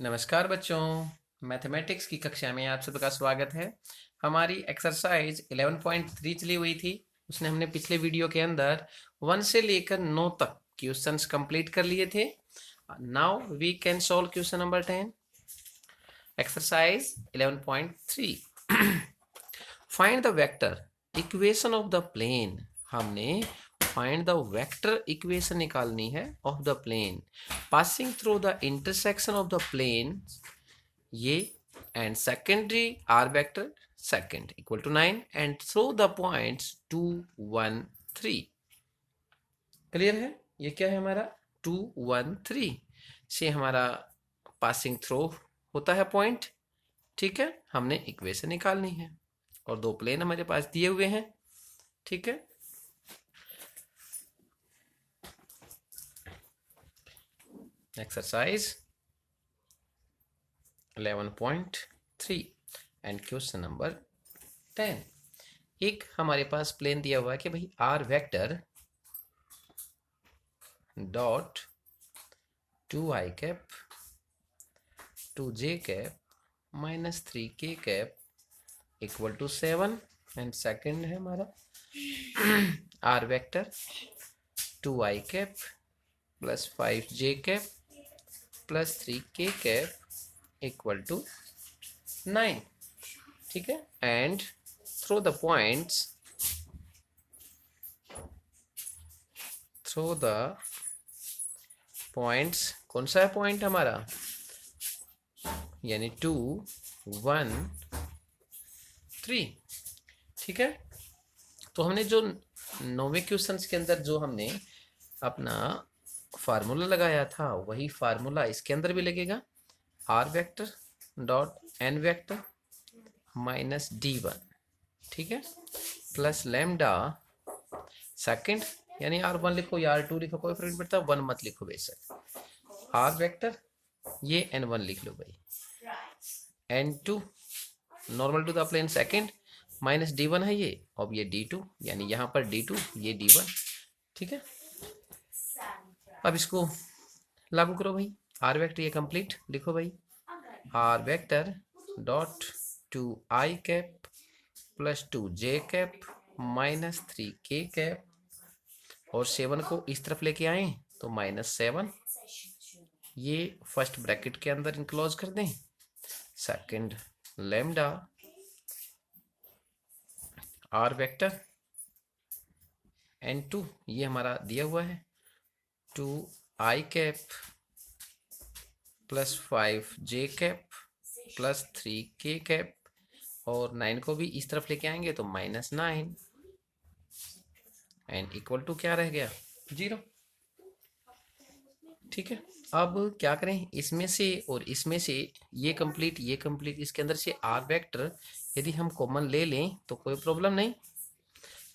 नमस्कार बच्चों, मैथमेटिक्स की कक्षा में आप सबका स्वागत है। हमारी एक्सरसाइज 11.3 चली हुई थी। उसने हमने पिछले वीडियो के अंदर 1 से लेकर 9 तक क्वेश्चंस कंप्लीट कर लिए थे। Now we can solve question number 10। Exercise 11.3 find the vector equation of the plane. हमने फाइंड द वेक्टर इक्वेशन निकालनी है of the plane passing through the intersection of the plane ये and secondary R vector second equal to 9 and through the points 2 1 3। Clear है? ये क्या है हमारा 2 1 3 से हमारा पासिंग थ्रू होता है पॉइंट। ठीक है, हमने इक्वेशन निकालनी है और दो प्लेन हमारे पास दिए हुए हैं। ठीक है, एक्सरसाइज 11.3 एंड क्वेश्चन नंबर 10। एक हमारे पास प्लेन दिया हुआ है कि भाई r vector dot 2i cap 2j cap -3k cap equal to 7 and second है हमारा r vector 2i cap +5j cap +3k cap equal to 9। ठीक है, एंड थ्रो द पॉइंट्स कौन सा है पॉइंट हमारा, यानी 2 1 3। ठीक है, तो हमने जो 9वें क्वेश्चन के अंदर जो हमने अपना फार्मूला लगाया था वही फार्मूला इसके अंदर भी लगेगा। R vector dot n vector -d1, ठीक है, प्लस लैम्डा सेकंड, यानी R1 लिखो या R2 लिखो, कोई फर्क नहीं पड़ता, 1 मत लिखो बेशक। आर वेक्टर ये N1 लिख लो भाई, N2 normal to the plane second -d1 है ये, और ये d2, यानी यहाँ पर d2 ये d1। ठीक है, अब इसको लागू करो भाई। आर वेक्टर ये कंप्लीट लिखो भाई, r vector dot 2i cap +2j cap -3k cap, और 7 को इस तरफ लेके आए तो -7, ये फर्स्ट ब्रैकेट के अंदर इनक्लोज कर दें। Second lambda are vector N2 ये हमारा दिया हुआ है 2i cap +5j cap +3k cap, और 9 को भी इस तरफ लेके आएंगे तो -9 एंड इक्वल टू क्या रह गया 0। ठीक है, अब क्या करें, इसमें से और इसमें से ये कंप्लीट इसके अंदर से आर वेक्टर यदि हम कॉमन ले लें तो कोई प्रॉब्लम नहीं।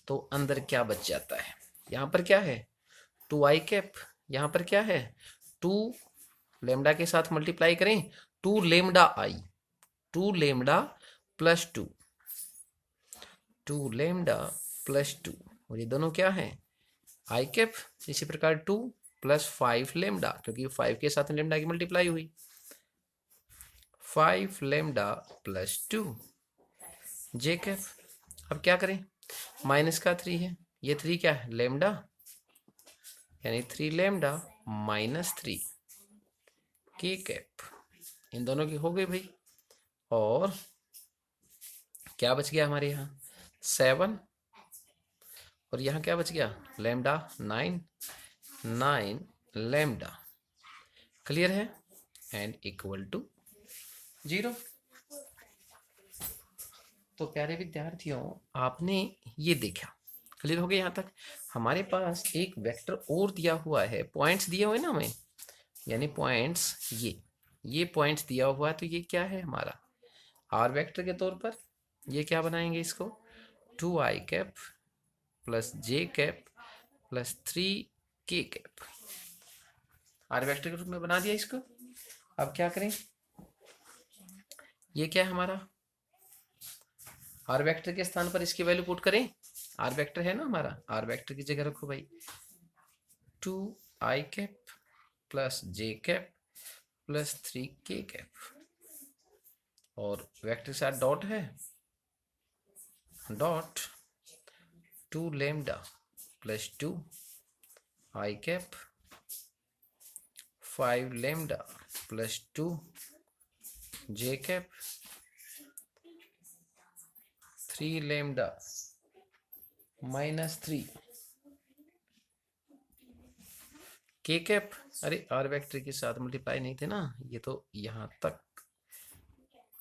तो अंदर क्या बच जाता है, यहाँ पर क्या है 2i कैप, यहाँ पर क्या है 2 लेमडा के साथ मल्टीप्लाई करें 2 लेमडा आई, 2 लेमडा +2, 2 लेमडा +2, और ये दोनों क्या है आई कैप। इसी प्रकार 2 +5 लेमडा, क्योंकि 5 के साथ लेमडा की मल्टीप्लाई हुई, 5 लेमडा +2 जे कैप। अब क्या करें, माइनस का 3 है, ये 3 क्या है लेमडा, यानी 3 लेमडा -3 के कैप, इन दोनों की हो गई भाई। और क्या बच गया हमारे यहाँ 7, और यहाँ क्या बच गया लेमडा 9 लेमडा। क्लियर है, एंड इक्वल टू 0। तो प्यारे विद्यार्थियों, आपने ये देखा, क्लियर हो गया यहाँ तक। हमारे पास एक वेक्टर और दिया हुआ है, पॉइंट्स दिए हुए ना हमें, यानी पॉइंट्स ये पॉइंट्स दिया हुआ है, तो ये क्या है हमारा आर वेक्टर के तौर पर। ये क्या बनाएंगे इसको 2i cap +j cap +3k cap, r vector के रूप में बना दिया इसको। अब क्या करें, ये क्या है हमारा आर वेक्टर के स्थान पर इसकी वैल्यू पुट करें, आर वेक्टर है ना हमारा, आर वेक्टर की जगह रखो भाई 2i cap +j cap plus 3 k cap, और वेक्टर के साथ डॉट है, dot 2 lambda plus 2 i cap 5 lambda plus 2 j cap 3 lambda minus 3 k cap. अरे आर वेक्टर के साथ मल्टीप्लाई नहीं थे ना, ये तो यहाँ तक,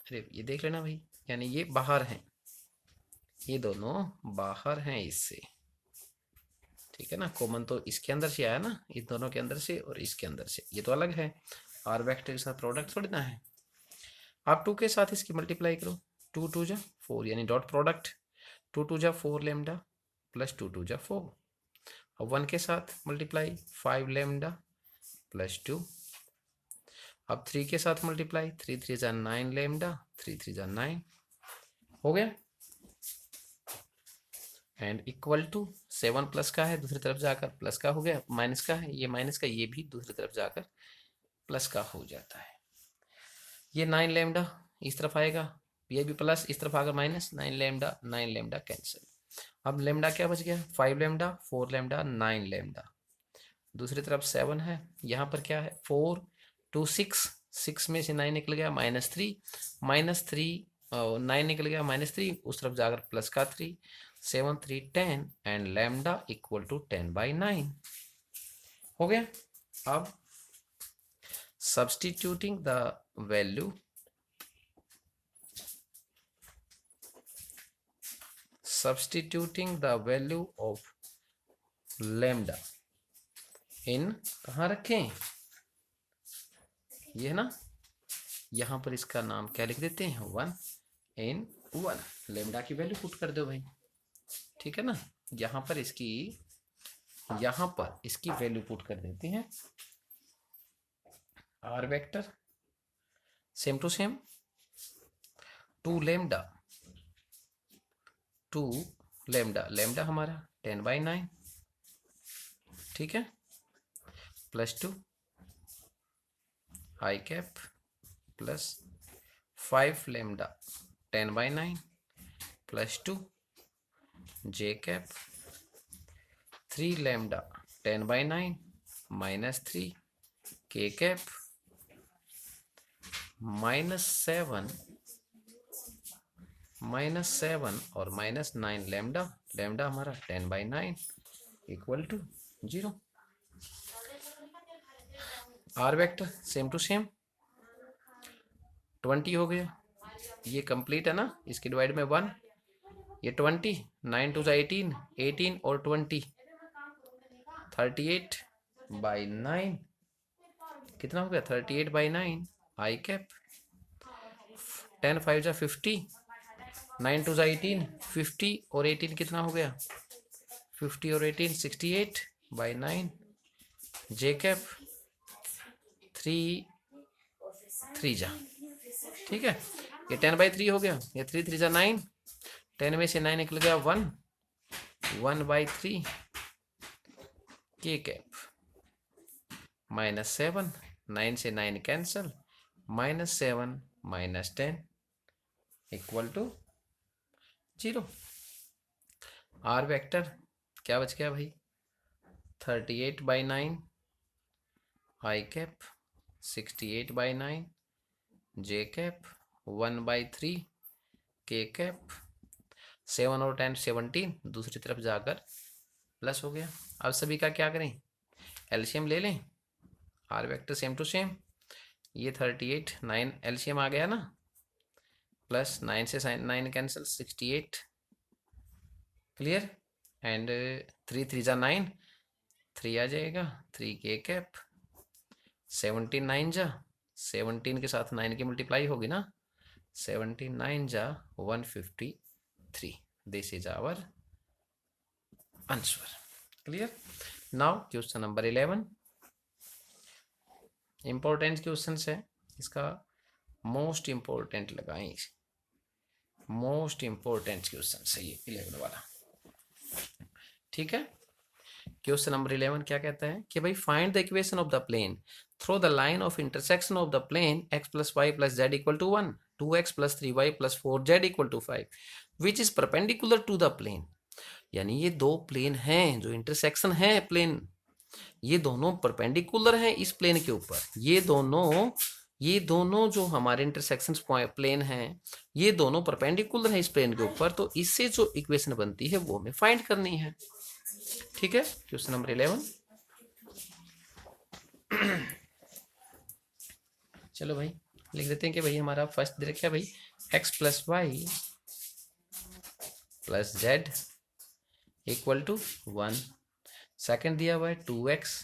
अरे ये देख लेना भाई, यानी ये बाहर हैं, ये दोनों बाहर हैं इससे, ठीक है ना। कॉमन तो इसके अंदर से आया ना, इस दोनों के अंदर से और इसके अंदर से, ये तो अलग है, आर वेक्टर के साथ प्रोडक्ट थोड़ी ना है। आप 2 के साथ इसकी मल्टीप्लाई करो, 2 2 जा 4, यानी डॉट प्रोडक्ट 2 2 जा 4 लैम्डा प्लस 2 2 जा 4। अब 1 के साथ मल्टीप्लाई 5 लैम्डा प्लस 2। अब 3 के साथ मल्टीप्लाई 3 3 जा 9 लैम्डा 3 3 जा 9, हो गया। एंड इक्वल टू 7 प्लस का है, दूसरी तरफ जाकर प्लस का हो गया, माइनस का है, ये माइनस का, ये भी दूसरी तरफ जाकर प्लस का हो जाता है। ये 9 लैम्डा इस तरफ आएगा, ये भी प्लस, इस तरफ आकर माइनस, 9 लैम्डा कैंसिल। अब लैम्डा क्या बच गया, 5 लैम्डा 4 लैम्डा 9 लैम्डा, दूसरी तरफ 7 है, यहाँ पर क्या है 4 2 6, 6 में से 9 निकल गया -3 9 निकल गया -3, उस तरफ जाकर प्लस का 3, 7 3 10 एंड लैम्डा इक्वल टू 10/9 हो गया। अब substituting the value of lambda in, कहाँ रखें, ये है ना, यहाँ पर इसका नाम क्या लिख देते हैं 1 in 1, लैम्डा की वैल्यू पुट कर दो भाई, ठीक है ना। यहाँ पर इसकी वैल्यू पुट कर देते हैं, r vector same to same 2 lambda हमारा 10/9, ठीक है, plus 2 i cap plus 5 lambda 10/9 plus 2 j cap 3 lambda 10/9 minus 3 k cap -7 और -9 लैम्डा हमारा 10/9 equal to 0। R vector same to same 20 हो गया, ये कंप्लीट है ना, इसके डिवाइड में 1, ये 20 9 2 18 18 और 20 38/9, कितना हो गया 38/9 आई कैप 10 5 जा 50, 9 2 जा 18 50 और 18 कितना हो गया 50 और 18 68/9 जे कैप 3 3 जा, ठीक है, ये 10/3 हो गया, ये 3 3 जा 9, 10 में से 9 निकल गया 1/3 के कैप -7, 9 से 9 cancel, -7 -10 equal to 0। R vector क्या बच गया भाई 38/9 आई कैप 68/9 जे कैप 1/3 के कैप 7 और 10 17, दूसरी तरफ जाकर प्लस हो गया। अब सभी का क्या करें, एलसीएम ले लें, r vector same to same, ये 38 9 एलसीएम आ गया ना, प्लस 9 से 9 कैंसिल 68, क्लियर, एंड 3 3 जा 9, 3 आ जाएगा 3 के कैप 17 9 जा 17 के साथ 9 की मल्टीप्लाई होगी ना, 17 9 जा 153, this is our answer, clear. Now question number 11, important question है, इसका मोस्ट इंपॉर्टेंट लगाएं, मोस्ट इंपॉर्टेंट क्वेश्चन है ये 11 वाला, ठीक है। क्वेश्चन नंबर 11 क्या कहता है कि भाई find the equation of the plane through the line of intersection of the plane x plus y plus z equal to 1, 2x plus 3y plus 4z equal to 5 which is perpendicular to the plane. यानी ये दो plane हैं जो intersection है plane, ये दोनों perpendicular हैं इस प्लेन के ऊपर। ये दोनों जो हमारे इंटरसेक्शन प्लेन हैं ये दोनों परपेंडिकुलर हैं इस प्लेन के ऊपर, तो इससे जो इक्वेशन बनती है वो हमें फाइंड करनी है। ठीक है, क्वेश्चन नंबर 11। चलो भाई लिख देते हैं कि भाई हमारा फर्स्ट दे रखा है भाई x plus y plus z equal to 1, second दिया हुआ है 2x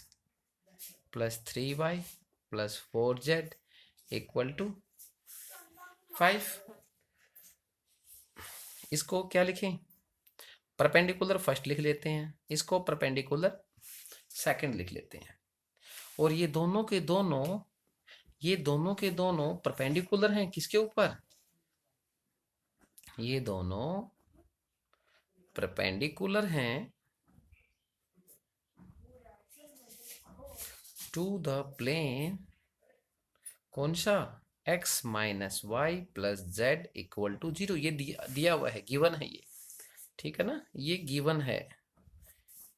plus 3y plus 4z equal to 5। इसको क्या लिखें, परपेंडिकुलर फर्स्ट लिख लेते हैं, इसको परपेंडिकुलर सेकंड लिख लेते हैं। और ये दोनों के दोनों परपेंडिकुलर हैं किसके ऊपर, ये दोनों परपेंडिकुलर हैं टू द प्लेन कौन सा, x minus y plus z equal to 0। ये दिया हुआ है, गिवन है ये, ठीक है ना, ये गिवन है,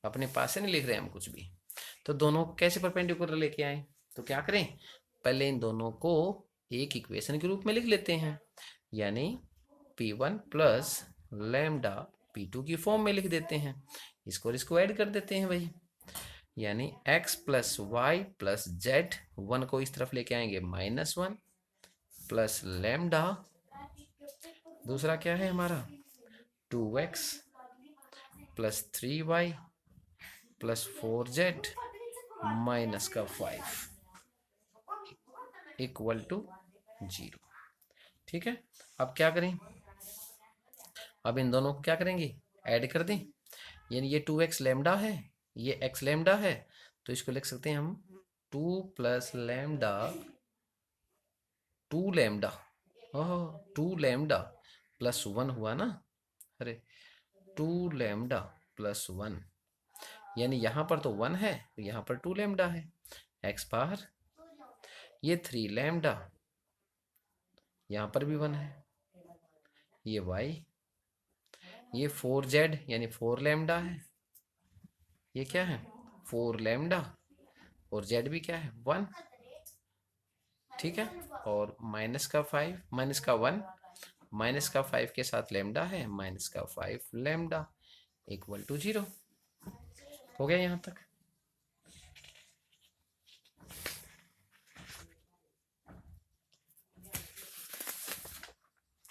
अपने पास से नहीं लिख रहे हैं हम कुछ भी। तो दोनों कैसे परपेंडिकुलर लेके आए, तो क्या करें, पहले इन दोनों को एक इक्वेशन के रूप में लिख लेते हैं, यानी p1 प्लस लैम्डा p2 की फॉर्म में लिख देते हैं। इसको ऐड कर देते हैं भाई, यानी x plus y plus z, 1 को इस तरफ लेके आएंगे -1 प्लस लैम्डा, दूसरा क्या है हमारा 2x plus 3y plus 4z minus का 5 इक्वल टू 0। ठीक है, अब क्या करें, अब इन दोनों को क्या करेंगे, ऐड कर दें, यानी ये 2x लैम्डा है, ये x लैम्डा है, तो इसको लिख सकते हैं हम 2 प्लस लैम्डा 2 लैम्डा, ओह 2 लैम्डा प्लस 1 हुआ ना, अरे 2 लैम्डा प्लस 1, यानी यहाँ पर तो 1 है, यहाँ पर 2 लैम्डा है, x बाहर, ये 3 लैम्डा, यहाँ पर भी 1 है, ये y, ये 4z यानी 4 लैम्डा है, ये क्या है 4 लैम्डा, और z भी क्या है 1। ठीक है, और माइनस का 5 माइनस का 1 माइनस का 5 के साथ लैम्डा है, माइनस का 5 लैम्डा इक्वल टू 0। हो गया यहाँ तक।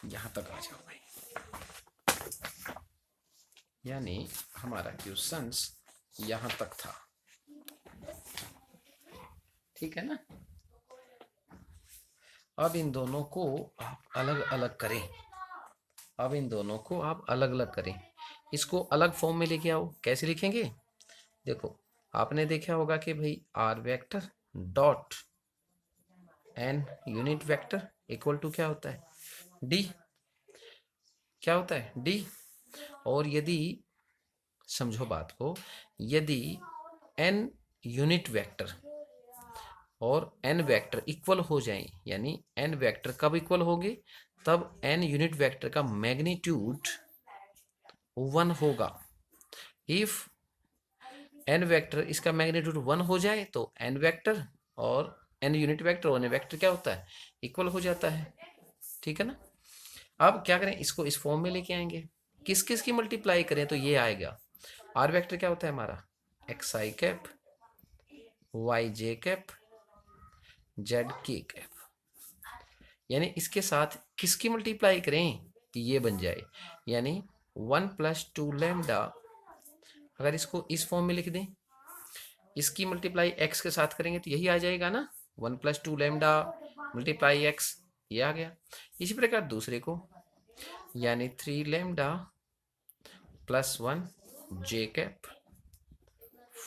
यहाँ तक आ जाओ भाई, यानी हमारा क्वेश्चंस यहाँ तक था, ठीक है ना। अब इन दोनों को आप अलग अलग करें, अब इन दोनों को आप अलग अलग करें, इसको अलग फॉर्म में लेके आओ। कैसे लिखेंगे, देखो आपने देखा होगा कि भाई r vector dot n unit vector equal to क्या होता है d, क्या होता है d। और यदि समझो बात को, यदि n यूनिट वेक्टर और n वेक्टर इक्वल हो जाएं, यानी n वेक्टर कब इक्वल होंगे, तब n यूनिट वेक्टर का मैग्नीट्यूड 1 होगा। इफ n वेक्टर इसका मैग्नीट्यूड 1 हो जाए तो n वेक्टर और n यूनिट वेक्टर और n वेक्टर क्या होता है, इक्वल हो जाता है, ठीक है ना। अब क्या करें, इसको इस फॉर्म में लेके आएंगे, किस किस की मल्टीप्लाई करें तो ये आएगा, r वेक्टर क्या होता है हमारा xi cap, yj cap, zk cap, यानी इसके साथ किसकी मल्टीप्लाई करें कि ये बन जाए, यानी 1 प्लस 2 लैम्डा, अगर इसको इस फॉर्म में लिख दें, इसकी मल्टीप्लाई x के साथ करेंगे तो यही आ जाएगा ना, 1 प्लस 2 लैम्डा मल्टीप्लाई x, ये आ गया। इसी प्रकार दूसरे को, यानी 3 lambda plus 1 j cap,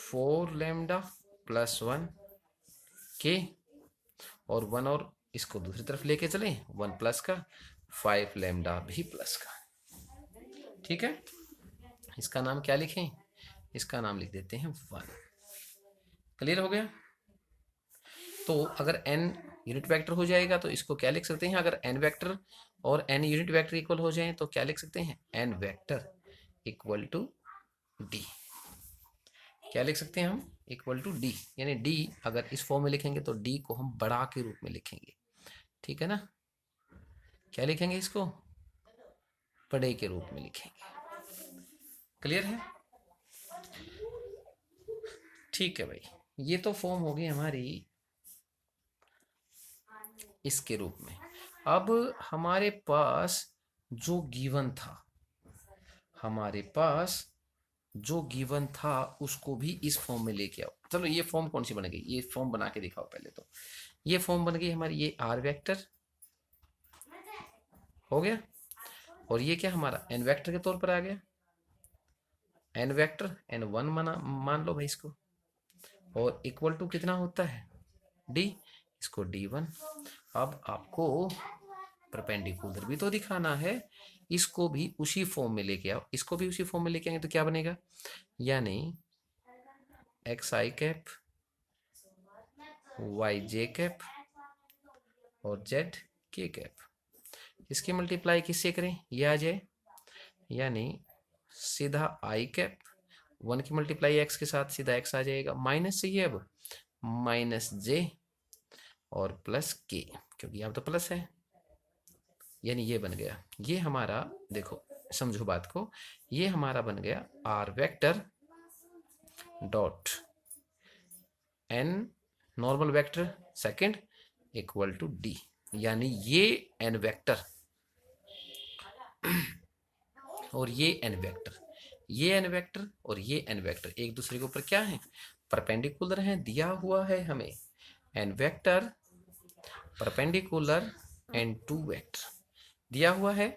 4 lambda plus 1 k, और 1 और इसको दूसरी तरफ लेके चलें, 1 प्लस का 5 लैम्डा भी प्लस का, ठीक है। इसका नाम क्या लिखें, इसका नाम लिख देते हैं 1। क्लियर हो गया? तो अगर n यूनिट वेक्टर हो जाएगा तो इसको क्या लिख सकते हैं? अगर n वेक्टर और n यूनिट वेक्टर इक्वल हो जाए तो क्या लिख सकते हैं? n vector equal to d। क्या लिख सकते हैं हम? इक्वल टू d, यानी d अगर इस फॉर्म में लिखेंगे तो d को हम बड़ा के रूप में लिखेंगे, ठीक है ना? क्या लिखेंगे इसको? बड़े के रूप में लिखेंगे। क्लियर है? ठीक है भाई, ये तो फॉर्म होगी हमारी इसके रूप में। अब हमारे पास जो गिवन था, हमारे पास जो गिवन था उसको भी इस फॉर्म में लेके आओ। चलो ये फॉर्म कौन सी बन गई? ये फॉर्म बना के दिखाओ पहले तो। ये फॉर्म बन गई हमारी, ये आर वेक्टर हो गया, और ये क्या हमारा एन वेक्टर के तौर पर आ गया। एन वेक्टर n1 मान लो भाई इसको, और इक्वल टू कितना होता है? d, इसको d1। अब आपको परपेंडिकुलर भी तो दिखाना है, इसको भी उसी फॉर्म में लेके आओ। इसको भी उसी फॉर्म में लेके आएंगे तो क्या बनेगा? यानी एक्स आई कैप, वाई जे कैप और जेड के कैप। इसकी मल्टीप्लाई किससे करें? ये आ जाए, यानी सीधा आई कैप 1 की मल्टीप्लाई एक्स के साथ सीधा एक्स आ जाएगा, माइनस चाहिए अब माइनस जे और प्लस के, क्योंकि यहाँ तो प्लस है, यानी ये बन गया। ये हमारा, देखो समझो बात को, ये हमारा बन गया r vector dot n normal vector second equal to d, यानी ये एन वेक्टर और ये एन वेक्टर, ये एन वेक्टर और ये एन वेक्टर एक दूसरे के ऊपर क्या है? परपेंडिकुलर है। दिया हुआ है हमें n vector perpendicular n two vector दिया हुआ है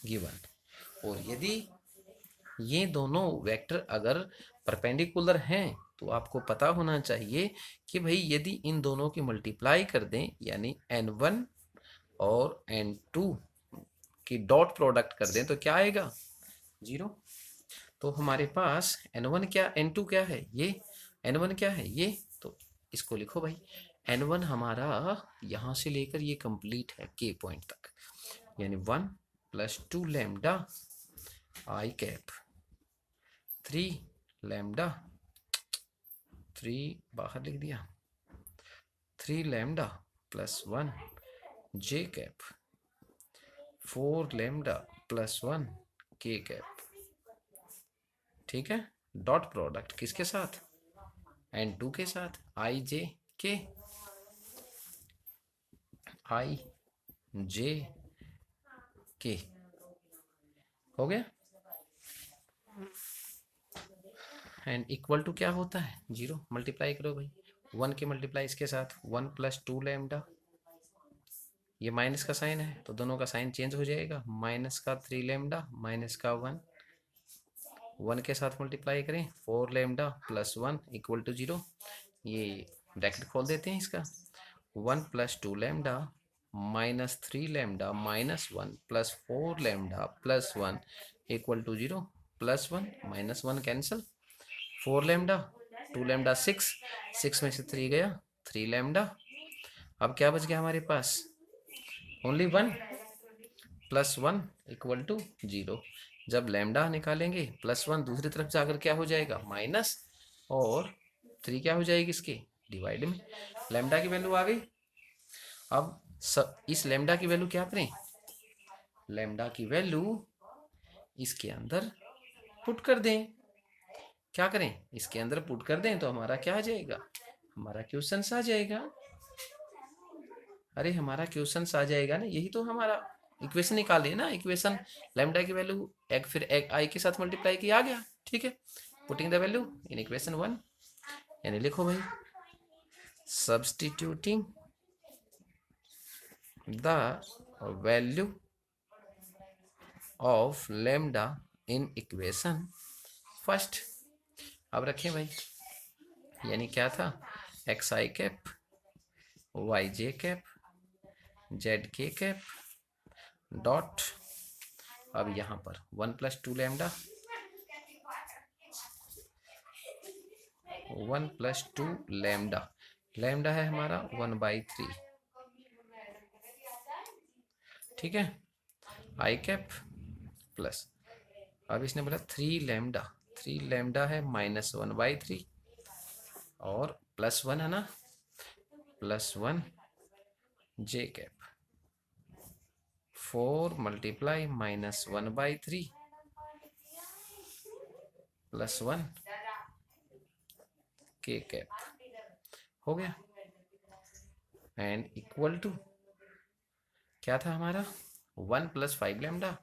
गिवन, और यदि ये दोनों वेक्टर अगर परपेंडिकुलर हैं तो आपको पता होना चाहिए कि भाई यदि इन दोनों की मल्टीप्लाई कर दें, यानी n1 और n2 की डॉट प्रोडक्ट कर दें तो क्या आएगा? 0। तो हमारे पास n1 क्या, n2 क्या है? ये n1 क्या है? ये। तो इसको लिखो भाई, n1 हमारा यहाँ से लेकर ये कंप्लीट है k पॉइंट तक, यानी 1 प्लस 2 लैम्डा आई कैप 3 लैम्डा 3 बाहर लिख दिया 3 लैम्डा प्लस 1 जे कैप 4 लैम्डा प्लस 1 के कैप, ठीक है। डॉट प्रोडक्ट किसके साथ? n2 के साथ, आई जे के, आई जे के हो गया। एंड इक्वल टू क्या होता है? 0। मल्टीप्लाई करो भाई, 1 की मल्टीप्लाई इसके साथ 1 प्लस 2 लैम्डा, ये माइनस का साइन है तो दोनों का साइन चेंज हो जाएगा, माइनस का 3 लैम्डा माइनस का 1 के साथ मल्टीप्लाई करें 4 लैम्डा प्लस 1 इक्वल टू 0। ये ब्रैकेट खोल देते हैं इसका, 1 plus 2 lambda minus 3 lambda minus 1 plus 4 lambda plus 1 equal to 0, plus 1 minus 1 cancel, 4 lambda 2 lambda 6 में से 3 गया 3 लैम्डा। अब क्या बच गया हमारे पास? Only 1 plus 1 equal to 0। जब लैम्डा निकालेंगे प्लस 1 दूसरी तरफ जाकर क्या हो जाएगा? माइनस, और 3 क्या हो जाएगी इसके? डिवाइड में। लैम्डा की वैल्यू आ गई। अब इस लैम्डा की वैल्यू क्या करें? लैम्डा की वैल्यू इसके अंदर पुट कर दें। क्या करें? इसके अंदर पुट कर दें तो हमारा क्या आ जाएगा? हमारा क्वेश्चन आ जाएगा। अरे हमारा क्वेश्चन आ जाएगा ना, यही तो हमारा इक्वेशन निकाले ना। इक्वेशन लैम्डा की वैल्यू एक फिर एक आई के साथ मल्टीप्लाई किया, आ गया, ठीक है। Putting the value in equation 1, यानी लिखो भाई substituting the value of lambda in equation first. अब रखें भाई, यानी क्या था? एक्स आई कैप वाई जे कैप जेड के कैप डॉट, अब यहाँ पर 1 plus 2 lambda 1 plus 2 lambda, lambda है हमारा 1/3, ठीक है, आई कैप प्लस, अब इसने बोला 3 लैम्डा, 3 लैम्डा है -1/3 और +1 है ना, +1 जे कैप, 4 मल्टीप्लाई -1/3 +1 के कैप, हो गया, एंड इक्वल टू क्या था हमारा 1 + 5 लैम्डा,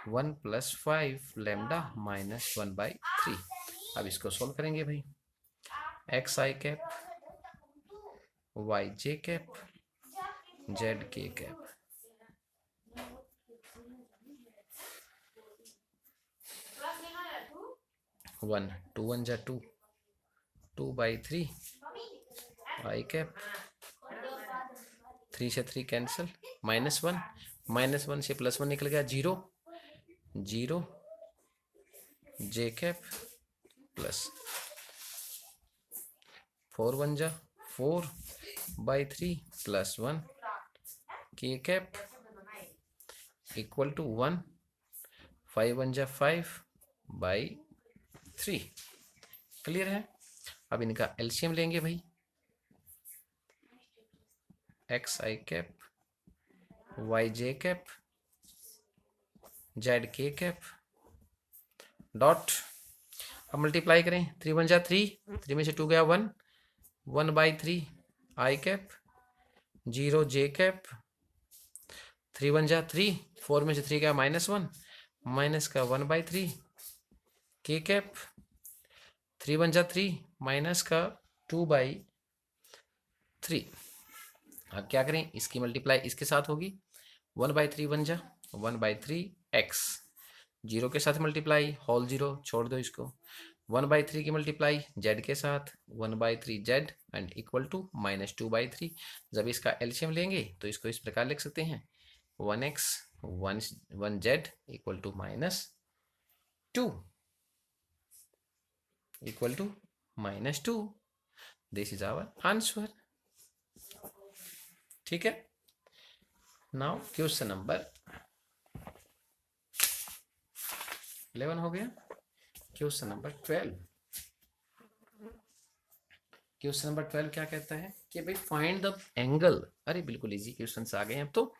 1 + 5 लैम्डा -1/3। अब इसको सोल्व करेंगे भाई, एक्स आई कैप, वाई जे कैप, जेड के कैप, वन 2 1 जा 2, 2/3 आई कैप, 3 से 3 कैंसिल, -1 से +1 निकल गया 0, 0 जे कैप प्लस 4 1 जा 4/3 +1 के कैप इक्वल टू 1, 5 1 जा 5/3। क्लियर है। अब इनका एलसीएम लेंगे भाई, एक्स आई कैप, वाई जे कैप, जेड के कैप डॉट, अब मल्टीप्लाई करें, 3 1 जा 3, 3 में से 2 गया 1, 1/3 आई कैप, 0 जे कैप, 3 1 जा 3, 4 में से 3 गया -1, माइनस का 1/3 के कैप, 3 1 जा 3 माइनस का 2/3। अब क्या करें, इसकी मल्टीप्लाई इसके साथ होगी, 1/3 1 जा 1/3 एक्स, 0 के साथ मल्टीप्लाई होल 0 छोड़ दो इसको, 1/3 की मल्टीप्लाई जेड के साथ 1/3 जेड एंड इक्वल टू -2/3। जब इसका एलसीएम लेंगे तो इसको इस प्रकार लिख सकते हैं, 1x 1z equal to -2 equal to -2। This is our answer. ठीक है, नाउ क्वेश्चन नंबर 11 हो गया। क्वेश्चन नंबर 12, क्वेश्चन नंबर 12 क्या कहता है कि भाई फाइंड द एंगल, अरे बिल्कुल इजी क्वेश्चन आ गए हैं। तो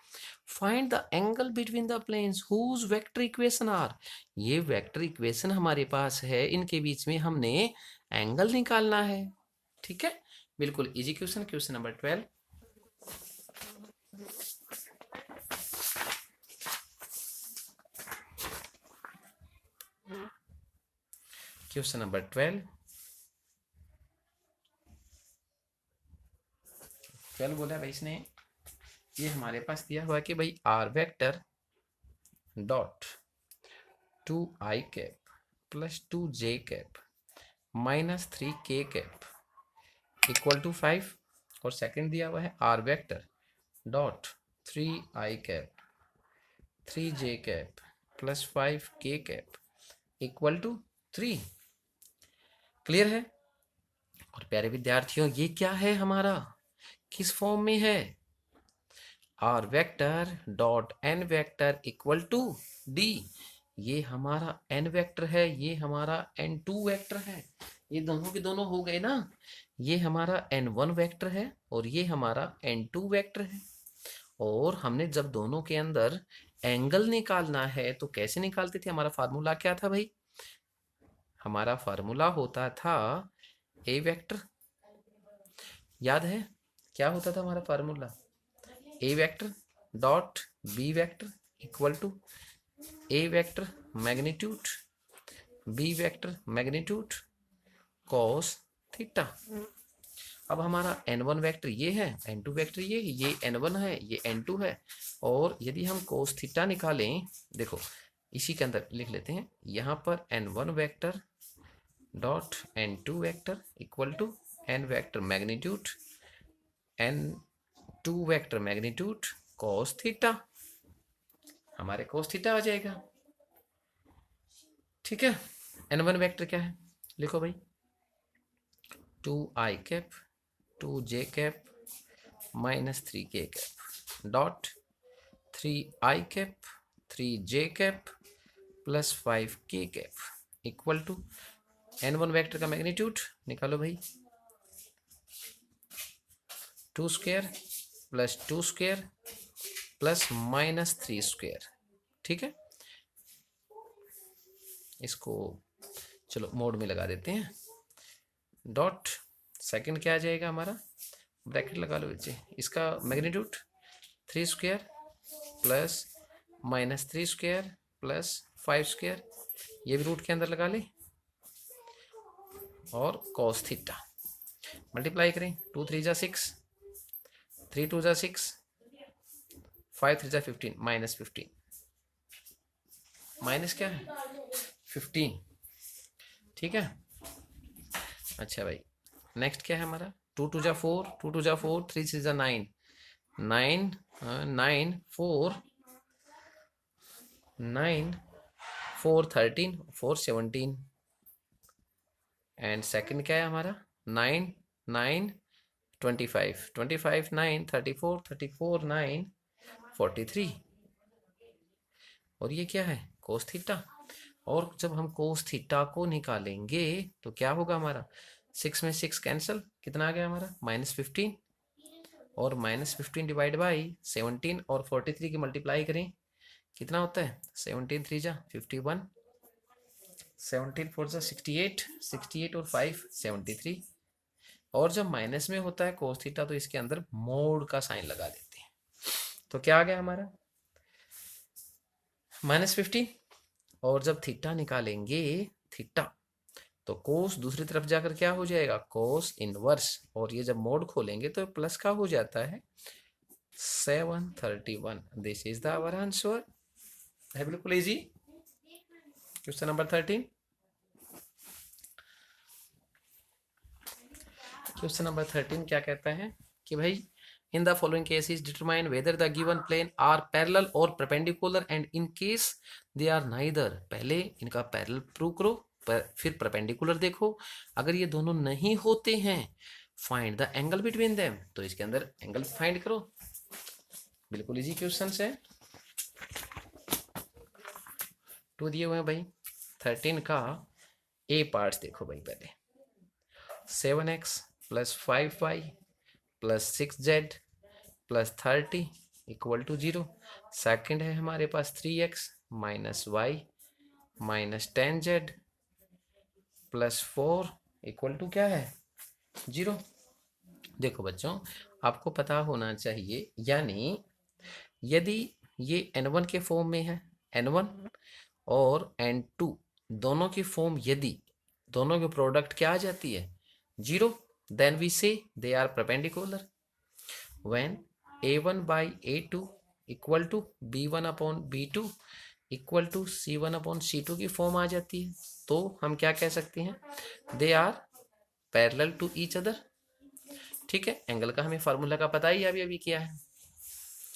find the angle between the planes whose vector equation are, ये वेक्टर इक्वेशन हमारे पास है, इनके बीच में हमने एंगल निकालना है। ठीक है, बिल्कुल easy question, question number 12। Question number 12 बोला भाई इसने, ये हमारे पास दिया हुआ है कि भाई r vector dot 2i cap plus 2j cap -3 k cap equal to 5, और सेकंड दिया हुआ है r vector dot 3i cap 3j cap plus 5 k cap equal to 3। Clear है। और प्यारे विद्यार्थियों, ये क्या है हमारा, किस फॉर्म में है, r vector dot n vector equal to d, ये हमारा एन वेक्टर है, ये हमारा n2 वेक्टर है, ये दोनों के दोनों हो गए ना, ये हमारा n1 वेक्टर है और ये हमारा n2 वेक्टर है। और हमने जब दोनों के अंदर एंगल निकालना है तो कैसे निकालते थे, हमारा फार्मूला क्या था भाई, हमारा फार्मूला होता था ए वेक्टर, याद है क्या होता था हमारा formula, a vector dot b vector equal to a vector magnitude b vector magnitude cos theta. अब हमारा n1 वेक्टर ये है, n2 वेक्टर ये n1 है, ये n2 है, और यदि हम cos थीटा निकालें, देखो इसी के अंदर लिख लेते हैं, यहाँ पर n1 vector dot n2 vector equal to n vector magnitude n2 vector magnitude cos theta, हमारे cos थीटा आ जाएगा। ठीक है, n1 वेक्टर क्या है, लिखो भाई, 2i cap 2j cap minus 3k cap dot 3i cap 3j cap plus 5k cap equal to n1 vector का मैग्नीट्यूड निकालो भाई, 2 square plus 2 square plus minus 3 square. ठीक है, इसको चलो मोड में लगा देते हैं। डॉट सेकंड क्या आ जाएगा हमारा, ब्रैकेट लगा लो बच्चे, इसका magnitude 3 square plus minus 3 square plus 5 square, ये भी रूट के अंदर लगा ले, और कॉस थीटा मल्टीप्लाई करें, 2 3 जा 6, 3 2 जा 6, 5 3 जा 15, माइनस 15, माइनस क्या है 15। ठीक है, अच्छा भाई नेक्स्ट क्या है हमारा, 2 2 जा 4, 2 2 जा 4, 3 3 जा 9, 9 9 4 9 4 13 4 17, एंड सेकंड क्या है हमारा 9 9 25 25 9 34 34 9 43, और ये क्या है कोस थीटा। और जब हम कोस थीटा को निकालेंगे तो क्या होगा हमारा, 6 में 6 कैंसिल, कितना आ गया हमारा -15, और -15 डिवाइड बाई 17 और 43 की मल्टीप्लाई करें, कितना होता है 17 3 जा 51, 17 4 जा 68, 68 और 5 73, और जब माइनस में होता है कोस थीटा तो इसके अंदर मोड का साइन लगा देते हैं। तो क्या आ गया हमारा -15, और जब थीटा निकालेंगे थीटा तो कोस दूसरी तरफ जाकर क्या हो जाएगा कोस इनवर्स, और ये जब मोड खोलेंगे तो प्लस का हो जाता है 731। This is the our answer, है बिल्कुल easy. Question number 13, question number 13 क्या कहता है कि भाई in the following cases determine whether the given plane are parallel और perpendicular and in case they are neither. पहले इनका पैरेलल प्रूव करो, फिर परपेंडिकुलर देखो, अगर ये दोनों नहीं होते हैं find the angle between them, तो इसके अंदर एंगल फाइंड करो। बिल्कुल इजी क्वेश्चन है। 2 दिए हुए हैं भाई, 13 का ए पार्ट्स देखो भाई, पहले 7x plus 5y plus 6z plus 30 equal to 0। Second है हमारे पास 3x minus y minus 10z plus 4 equal to क्या है 0। देखो बच्चों आपको पता होना चाहिए, यानी यदि ये n1 के फॉर्म में है, n1 और n2 दोनों की फॉर्म यदि दोनों की प्रोडक्ट क्या आ जाती है 0, then we say they are perpendicular. When a1 by a2 equal to b1 upon b2 equal to c1 upon c2 की फॉर्म आ जाती है, तो हम क्या कह सकते हैं they are parallel to each other. ठीक है, एंगल का हमें फार्मूला का पता ही अभी किया है,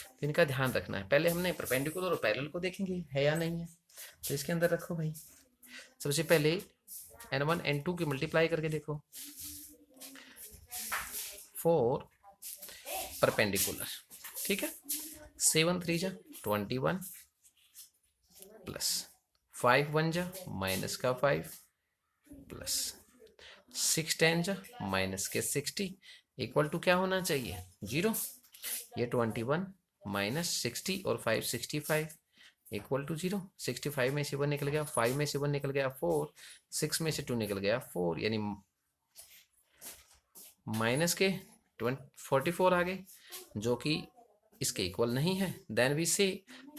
तो इनका ध्यान रखना है। पहले हमने परपेंडिकुलर और पैरेलल को देखेंगे है या नहीं है, तो इसके अंदर रखो भाई। सबसे पहले n1 n2 की मल्टीप्लाई करके देखो, 4 परपेंडिकुलर, ठीक है, 7 3 जा 21 प्लस 5 1 जा माइनस का 5 प्लस 6 10 जा माइनस के 60 इक्वल टू क्या होना चाहिए 0। ये 21 माइनस 60 और 5 65 इक्वल टू 0। 65 में से 1 निकल गया, 5 में से 1 निकल गया 4, 6 में से 2 निकल गया 4, यानी माइनस के 44 आ गए, जो कि इसके इक्वल नहीं है। Then we say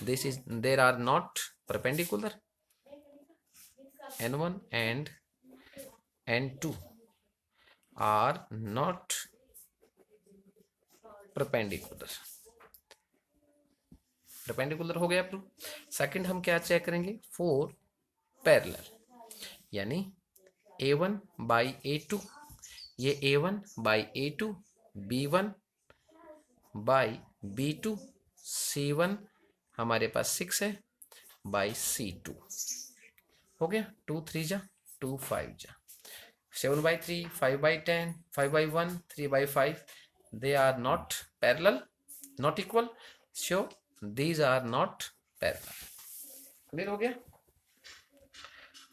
this is there are not perpendicular, n1 and n2 are not perpendicular। Perpendicular हो गया प्रूव। सेकंड हम क्या चेक करेंगे 4 पैरेलल, यानी a1 बाई a2, ये a1 by a2, b1 by b2, c1 हमारे पास 6 है बाई c2 हो गया, 2 3 जा 2 5 जा। 7/3, 5/10, 5/1, 3/5, they are not parallel, not equal, so these are not parallel. Clear हो गया?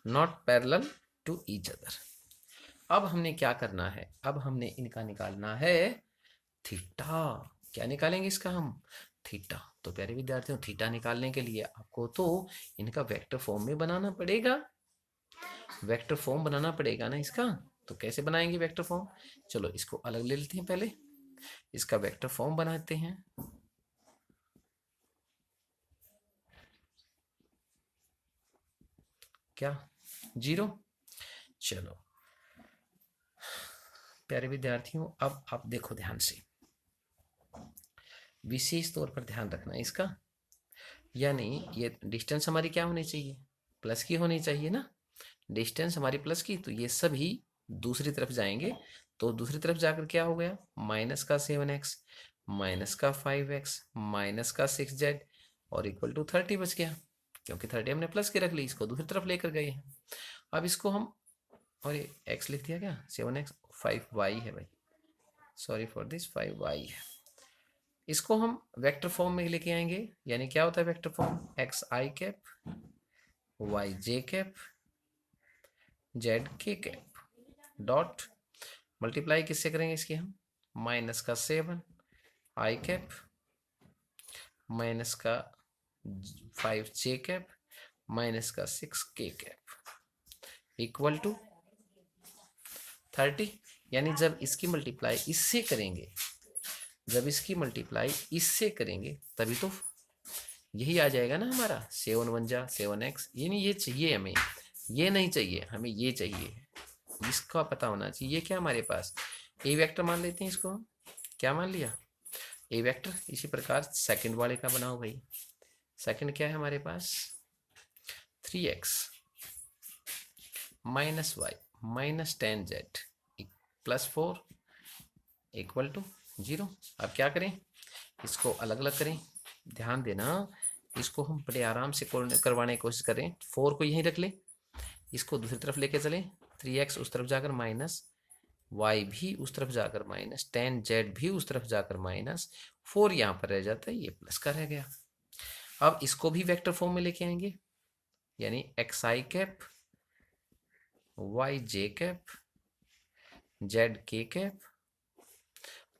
Not parallel to each other. अब हमने क्या करना है? अब हमने इनका निकालना है थीटा. क्या निकालेंगे इसका हम? थीटा. तो प्यारे विद्यार्थियों, थीटा निकालने के लिए आपको तो इनका वेक्टर फॉर्म में बनाना पड़ेगा. वेक्टर फॉर्म बनाना पड़ेगा ना इसका. तो कैसे बनाएंगे वेक्टर फॉर्म? चलो इसको अलग ले लेते हैं. पहले इसका वेक्टर फॉर्म बनाते हैं. क्या? 0. चलो प्यारे विद्यार्थियों, अब आप देखो ध्यान से, विशेष तौर पर ध्यान रखना इसका. यानी ये डिस्टेंस हमारी क्या होनी चाहिए? प्लस की होनी चाहिए ना. डिस्टेंस हमारी प्लस की, तो ये सभी दूसरी तरफ जाएंगे. तो दूसरी तरफ जाकर क्या हो गया? माइनस का 7x, माइनस का 5x, माइनस का 6z और इक्वल टू 30 बच गया. क्योंकि 30 हमने प्लस की रख ली, इसको दूसरी तरफ लेकर गए हैं. अब इसको हम, और ये x लिख दिया क्या? 7x, 5y है भाई, सॉरी फॉर दिस, 5y है. इसको हम वेक्टर फॉर्म में लेके आएंगे. यानी क्या होता है वेक्टर फॉर्म? एक्स आई कैप, वाई जे कैप, जेड के कैप डॉट मल्टीप्लाई किससे करेंगे इसकी हम? माइनस का 7 आई कैप, माइनस का 5 जे कैप, माइनस का 6 के कैप इक्वल टू 30. यानी जब इसकी मल्टीप्लाई इससे करेंगे, जब इसकी मल्टीप्लाई इससे करेंगे तभी तो यही आ जाएगा ना हमारा. 7 1 जा 7x. ये नहीं, ये चाहिए हमें, ये नहीं चाहिए हमें, ये चाहिए. इसका पता होना चाहिए. ये क्या हमारे पास ए वेक्टर मान लेते हैं इसको हम. क्या मान लिया? ए वेक्टर. इसी प्रकार सेकंड वाले का बनाओ भाई. सेकंड क्या है हमारे पास? 3x minus y minus 10z plus 4 equal to 0. अब क्या करें? इसको अलग अलग करें. ध्यान देना, इसको हम बड़े आराम से करवाने की कोशिश करें. 4 को यहीं रख लें, इसको दूसरी तरफ लेके चलें. 3x उस तरफ जाकर माइनस, y भी उस तरफ जाकर माइनस, 10z भी उस तरफ जाकर माइनस, 4 यहाँ पर रह जाता है, ये प्लस का रह गया. अब इसको भी वेक्टर फॉर्म में लेके आएंगे. यानी एक्स आई कैप, वाई जे कैप, जेड के कैप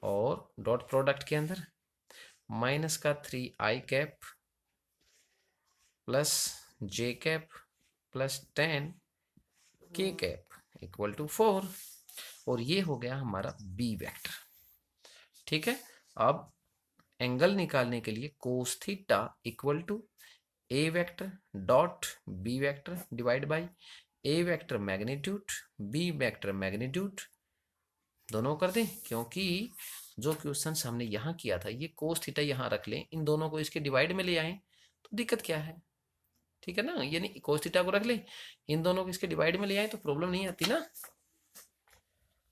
और डॉट प्रोडक्ट के अंदर माइनस का 3 आई कैप प्लस जे कैप प्लस 10 के कैप इक्वल टू 4. और ये हो गया हमारा बी वेक्टर. ठीक है. अब एंगल निकालने के लिए cos theta equal to a vector dot b vector divide by a vector magnitude, b vector magnitude, दोनों कर दें. क्योंकि जो क्वेश्चन हमने यहाँ किया था, ये कोस थीटा यहाँ रख लें, इन दोनों को इसके डिवाइड में ले आए तो दिक्कत क्या है? ठीक है ना. यानी कोस थीटा को रख लें, इन दोनों को इसके डिवाइड में ले आए तो प्रॉब्लम नहीं आती ना.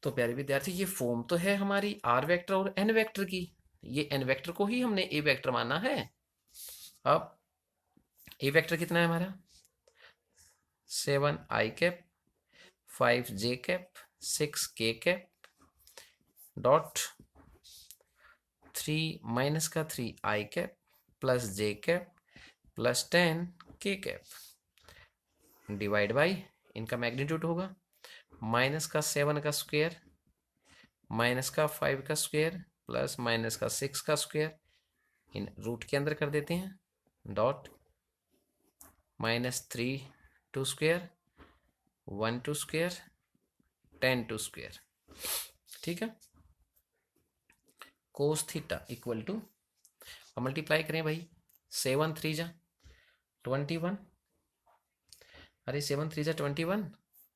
तो प्यारे विद्यार्थी, ये फॉर्म तो है हमारी आर वेक्टर और एन वेक्टर की. ये एन वेक्टर को ही हमने ए वेक्टर माना है. अब ए वेक्टर कितना है हमारा? 7 आई कैप, 5 जे कैप, 6 के कैप डॉट 3 माइनस का 3 आई कैप प्लस जे कैप प्लस 10 के कैप डिवाइड बाई इनका मैग्नीट्यूड होगा माइनस का 7 का स्क्वायर, माइनस का 5 का स्क्वायर प्लस माइनस का 6 का स्क्वायर, इन रूट के अंदर कर देते हैं. Dot minus 3 2 square, 1 2 square, 10 2 square. ठीक है. कोस थीटा इक्वल टू, अब मल्टीप्लाई करें भाई. 7 3 जा 21, अरे 7 3 जा 21.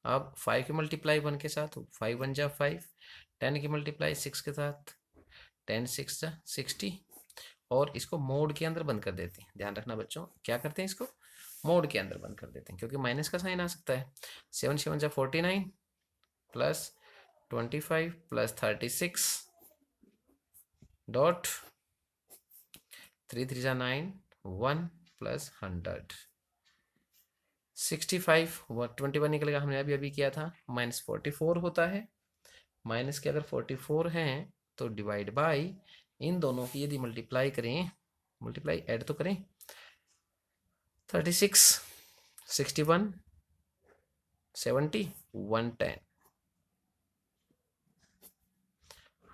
अब 5 की मल्टीप्लाई 1 के साथ, 5 1 जा 5, 10 की मल्टीप्लाई 6 के साथ, 10 6 जा 60. और इसको मोड के अंदर बंद कर देते हैं. ध्यान रखना बच्चों, क्या करते हैं इसको? मोड के अंदर बंद कर देते हैं, क्योंकि माइनस का साइन आ सकता है. 7 7 जा 49 प्लस 25 प्लस 36 डॉट 3 3 जा 9, 1 प्लस 100 65 21 निकलेगा, हमने अभी अभी किया था, -44 होता है। माइनस के अगर 44 हैं तो डिवाइड बाई इन दोनों की यदि मल्टीप्लाई करें, मल्टीप्लाई ऐड तो करें, 36 61 70 110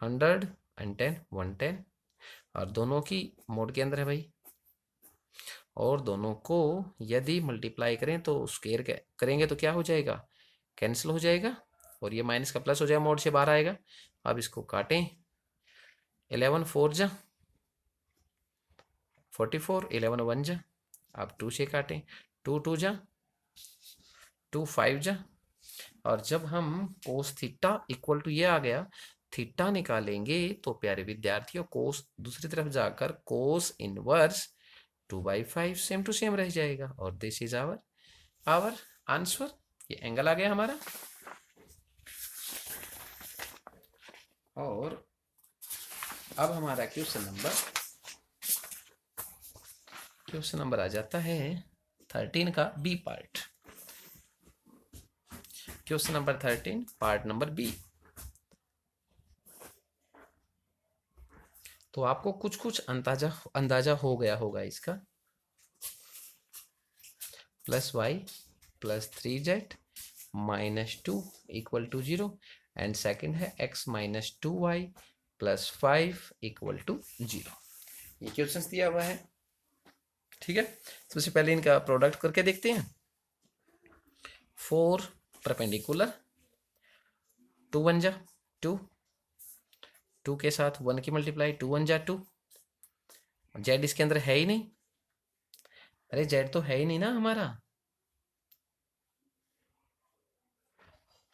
100 10 110 और दोनों की मोड के अंदर है भाई, और दोनों को यदि मल्टीप्लाई करें तो स्क्वायर करेंगे तो क्या हो जाएगा, कैंसिल हो जाएगा और ये माइनस का प्लस हो जाएगा, मोड से बाहर आएगा। अब इसको काटें, 11 4 जा 44, 11 1 जा, अब 2 से काटें, 2 2 जा 2 5 जा, और जब हम कोस थीटा इक्वल टू ये आ गया, थीटा निकालेंगे तो प्यारे विद्यार्थियों कोस दूसरी तरफ जाकर cos inverse 2/5 same to same रह जाएगा, और दिस इज आवर आंसर। ये एंगल आ गया हमारा। और अब हमारा क्वेश्चन नंबर आ जाता है 13 का B part. Question number 13 part number B. तो आपको कुछ कुछ अंदाजा हो गया होगा इसका। +y + 3z -2 = 0 एंड सेकंड है x - 2y + 5 = 0। ये क्वेश्चंस दिया हुआ है, ठीक है। सबसे पहले इनका प्रोडक्ट करके देखते हैं। 4 परपेंडिकुलर, 2 1 जा 2, 2 के साथ 1 की मल्टीप्लाई, 2 1 जा 2, जेड इसके अंदर है ही नहीं। अरे जेड तो है ही नहीं ना हमारा,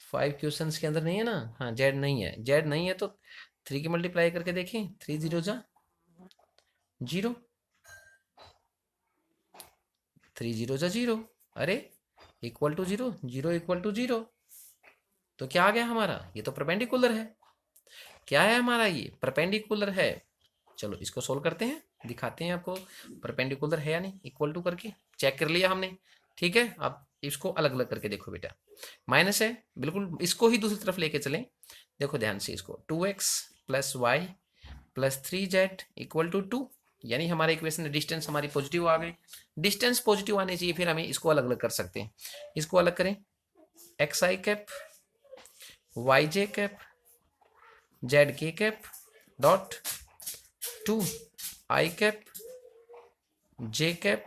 5 क्वेश्चंस के अंदर नहीं है ना। हाँ जेड नहीं है, जेड नहीं है तो 3 की मल्टीप्लाई करके देखें, 3 0 जा 0, 3 0 जा 0, अरे इक्वल टू 0, 0 = 0। तो क्या आ गया हमारा, ये तो परपेंडिकुलर है। क्या है हमारा, ये परपेंडिकुलर है। चलो इसको सोल्व करते हैं, दिखाते हैं आपको परपेंडिकुलर है या नहीं, इक्वल टू करके चेक कर लिया हमने, ठीक है। अब इसको अलग अलग करके देखो बेटा, माइनस है बिल्कुल, इसको ही दूसरी तरफ लेके चलें। देखो ध्यान से इसको, 2x + y + 3z = 2, यानी हमारे इक्वेशन में डिस्टेंस हमारी पॉजिटिव आ गई। डिस्टेंस पॉजिटिव आने चाहिए, फिर हमें इसको अलग अलग कर सकते हैं। इसको अलग करें, xi cap yj cap zk cap dot 2 i cap j cap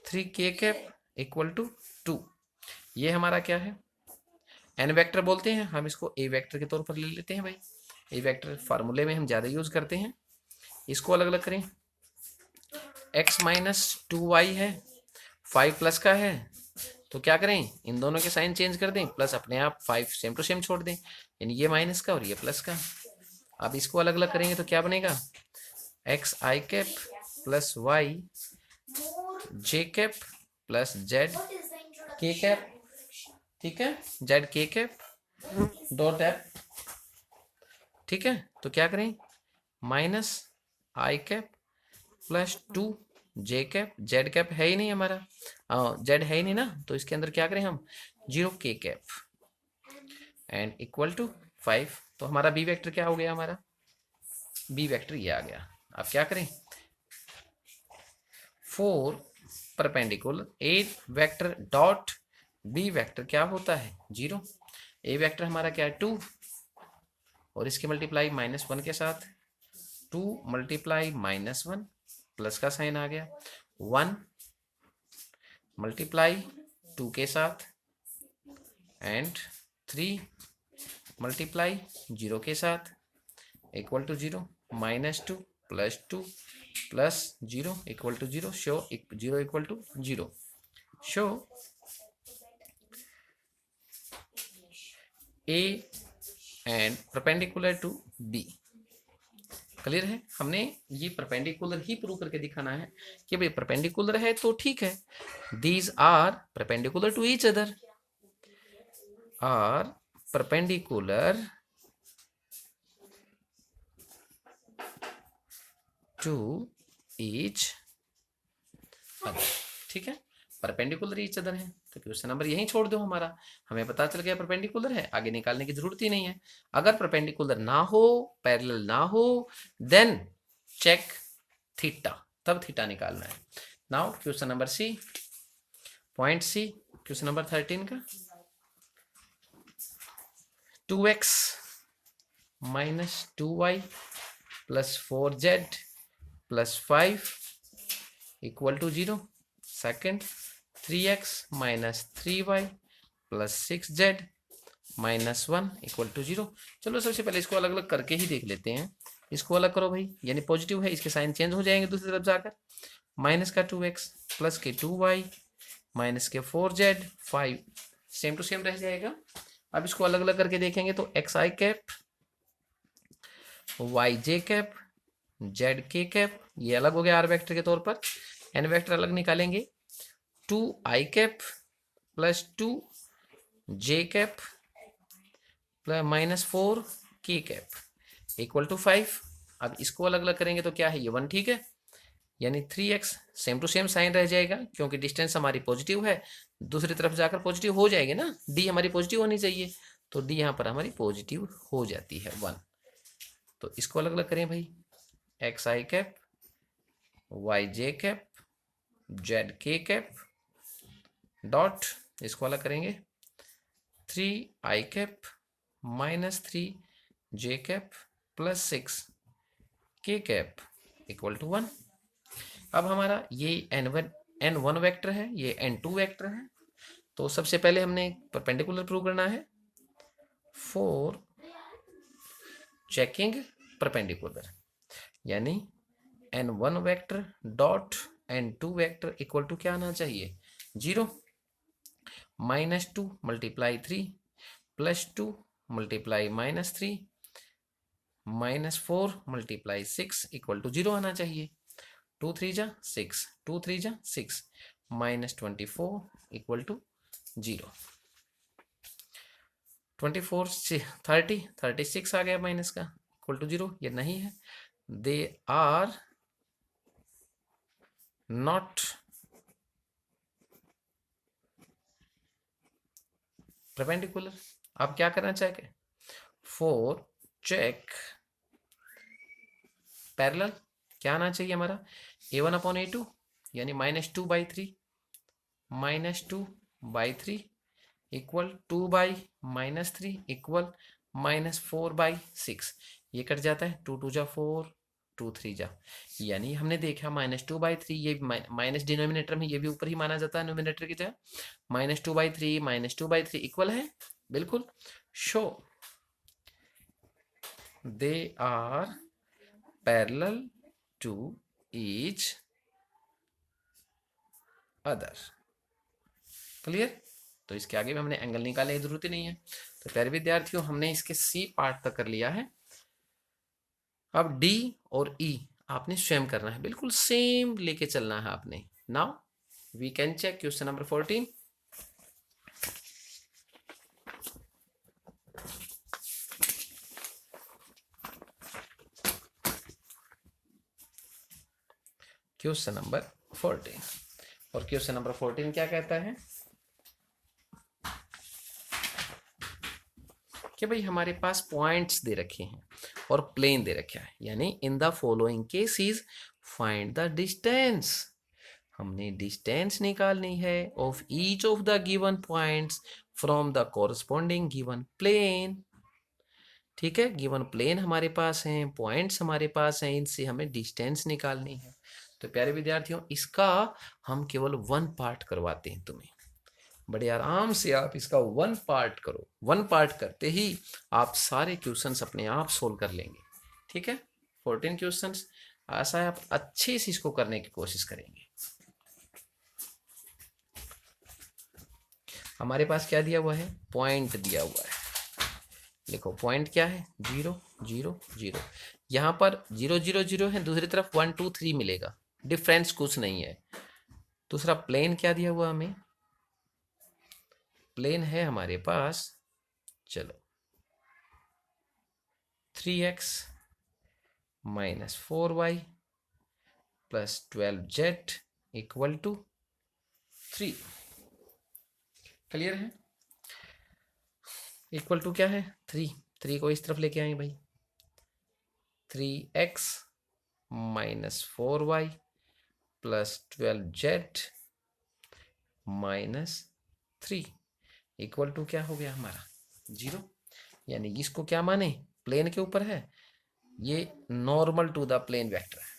3k cap = 2। ये हमारा क्या है, एन वेक्टर बोलते हैं, हम इसको ए वेक्टर के तौर पर ले लेते हैं भाई। ए वेक्टर फार्मूले में हम ज़्यादा यूज करते हैं। इसको अलग अलग करें, x - 2y है, 5 प्लस का है, तो क्या करें, इन दोनों के साइन चेंज कर दें, प्लस अपने आप 5 सेम टू सेम छोड़ दें, यानी ये माइनस का और ये प्लस का। अब इसको अलग अलग करेंगे तो क्या बनेगा, xi cap + y j cap + z k cap, ठीक है, z k cap dot F, ठीक है। तो क्या करें, -i cap + 2 j cap, z cap है ही नहीं हमारा, z है ही नहीं ना, तो इसके अंदर क्या करें हम, 0 k कैप एंड = 5। तो हमारा बी वेक्टर क्या हो गया, हमारा बी वेक्टर ये आ गया। अब क्या करें, 4 perpendicular a vector dot b vector क्या होता है, 0। ए वेक्टर हमारा क्या है, 2, और इसकी मल्टीप्लाई -1 के साथ, 2 × -1 प्लस का साइन आ गया, 1 × 2 के साथ एंड 3 × 0 के साथ = 0, -2 + 2 + 0 = 0, so 0 = 0, so A and perpendicular to B। Clear है, हमने ये परपेंडिकुलर ही प्रूव करके दिखाना है कि भाई परपेंडिकुलर है तो ठीक है, these are perpendicular to each other, are perpendicular to each other, ठीक है। परपेंडिकुलर ईच अदर है, तो क्वेश्चन नंबर यहीं छोड़ दो हमारा, हमें पता चल गया परपेंडिकुलर है, आगे निकालने की जरूरत ही नहीं है। अगर परपेंडिकुलर ना हो, पैरेलल ना हो, देन चेक थीटा, तब थीटा निकालना है। Now question number C, point C, question number 13 का 2x minus 2y plus 4z plus 5 equal to 0। Second 3x minus 3y plus 6z minus 1 equal to 0। चलो सबसे पहले इसको अलग अलग करके ही देख लेते हैं। इसको अलग करो भाई, यानी पॉजिटिव है, इसके साइन चेंज हो जाएंगे दूसरी तरफ जाकर। माइनस का 2x प्लस के 2y माइनस के 4z 5 सेम टू सेम रह जाएगा। अब इसको अलग अलग करके देखेंगे तो एक्स आई कैप, वाई जे कैप, जेड के कैप, ये अलग हो गया आर वेक्टर के तौर पर। एन वेक्टर अलग निकालेंगे, 2 i cap plus 2 j cap plus minus 4 के कैप इक्वल टू 5। अब इसको अलग अलग करेंगे तो क्या है, ये 1 ठीक है, यानी 3x same to same sign रह जाएगा क्योंकि डिस्टेंस हमारी पॉजिटिव है, दूसरी तरफ जाकर पॉजिटिव हो जाएगी ना, डी हमारी पॉजिटिव होनी चाहिए, तो डी यहाँ पर हमारी पॉजिटिव हो जाती है 1। तो इसको अलग अलग करें भाई, एक्स आई कैप, वाई जे कैप, जेड के कैप डॉट, इसको अलग करेंगे 3 आई कैप माइनस 3 जे कैप प्लस 6 के कैप इक्वल टू 1। अब हमारा ये n1 वेक्टर है, ये n2 वेक्टर है, तो सबसे पहले हमने परपेंडिकुलर प्रूव करना है फॉर चेकिंग परपेंडिकुलर, यानी n1 vector dot n2 vector equal to क्या आना चाहिए, 0। Minus 2 multiply 3 plus 2 multiply minus 3 minus 4 multiply 6 equal to 0 आना चाहिए। 2 3 जा 6, 2 3 जा 6 माइनस 24 इक्वल टू 0। 24 से 36 आ गया माइनस का इक्वल टू 0, ये नहीं है। They are not perpendicular. आप क्या करना चाहेंगे, फॉर चेक पैरेलल क्या आना चाहिए हमारा, a1 अपॉन a2 यानी minus 2 by 3 minus 2 by 3 equal 2 by minus 3 equal minus 4 by 6। ये कट जाता है, 2 2 जा 4, 2 3 जा, यानी हमने देखा माइनस 2 बाई 3, ये माइनस डिनोमिनेटर में, ये भी ऊपर ही माना जाता है नोमिनेटर की जगह। Minus 2 by 3 minus 2 by 3 equal है, बिल्कुल। So they are parallel to each other. Clear, तो इसके आगे भी हमने एंगल निकालने की जरूरत ही नहीं है। तो प्यारे विद्यार्थियों, हमने इसके सी पार्ट तक कर लिया है। अब डी और ई आपने स्वयं करना है, बिल्कुल सेम लेके चलना है आपने। Now we can check question number 14। Question number 14, और क्वेश्चन नंबर 14 क्या कहता है कि भाई हमारे पास पॉइंट्स दे रखे हैं और प्लेन दे रखा है, यानी in the following cases find the distance. हमने डिस्टेंस निकालनी है of each of the given points from the corresponding given plane. ठीक है, गिवन प्लेन हमारे पास हैं, पॉइंट्स हमारे पास हैं, इनसे हमें डिस्टेंस निकालनी है। तो प्यारे विद्यार्थियों, इसका हम केवल 1 पार्ट करवाते हैं तुम्हें, बड़े आराम से आप इसका 1 पार्ट करो। 1 पार्ट करते ही आप सारे क्वेश्चंस अपने आप सोल्व कर लेंगे। ठीक है, 14 क्वेश्चंस, ऐसा है आप अच्छे से इसको करने की कोशिश करेंगे। हमारे पास क्या दिया हुआ है, पॉइंट दिया हुआ है। देखो पॉइंट क्या है, 0 0 0, यहाँ पर 0 0 0 है, दूसरी तरफ 1 2 3 मिलेगा, डिफरेंस कुछ नहीं है। दूसरा प्लेन क्या दिया हुआ हमें, प्लेन है हमारे पास, चलो 3x minus 4y plus 12z equal to 3 clear है। इक्वल टू क्या है 3 को इस तरफ लेके आए भाई 3x minus 4y plus 12z minus 3 equal to क्या हो गया हमारा 0। यानी इसको क्या माने प्लेन के ऊपर है, ये normal to the plane vector है।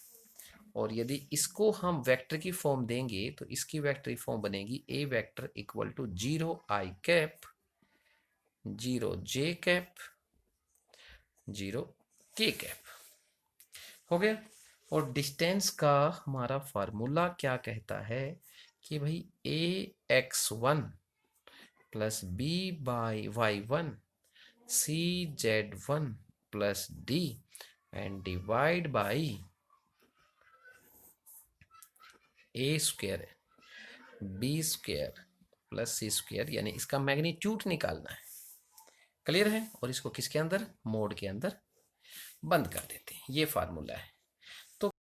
और यदि इसको हम वेक्टर की फॉर्म देंगे तो इसकी वेक्टर फॉर्म बनेगी a vector equal to 0i cap 0j cap 0k cap हो गया। और डिस्टेंस का हमारा फार्मूला क्या कहता है कि भाई ax1 plus b by y1 cz1 plus d and divide by a square b square plus c square, यानी इसका मैग्नीट्यूड निकालना है। क्लियर है। और इसको किसके अंदर मोड के अंदर बंद कर देते हैं। ये फार्मूला है।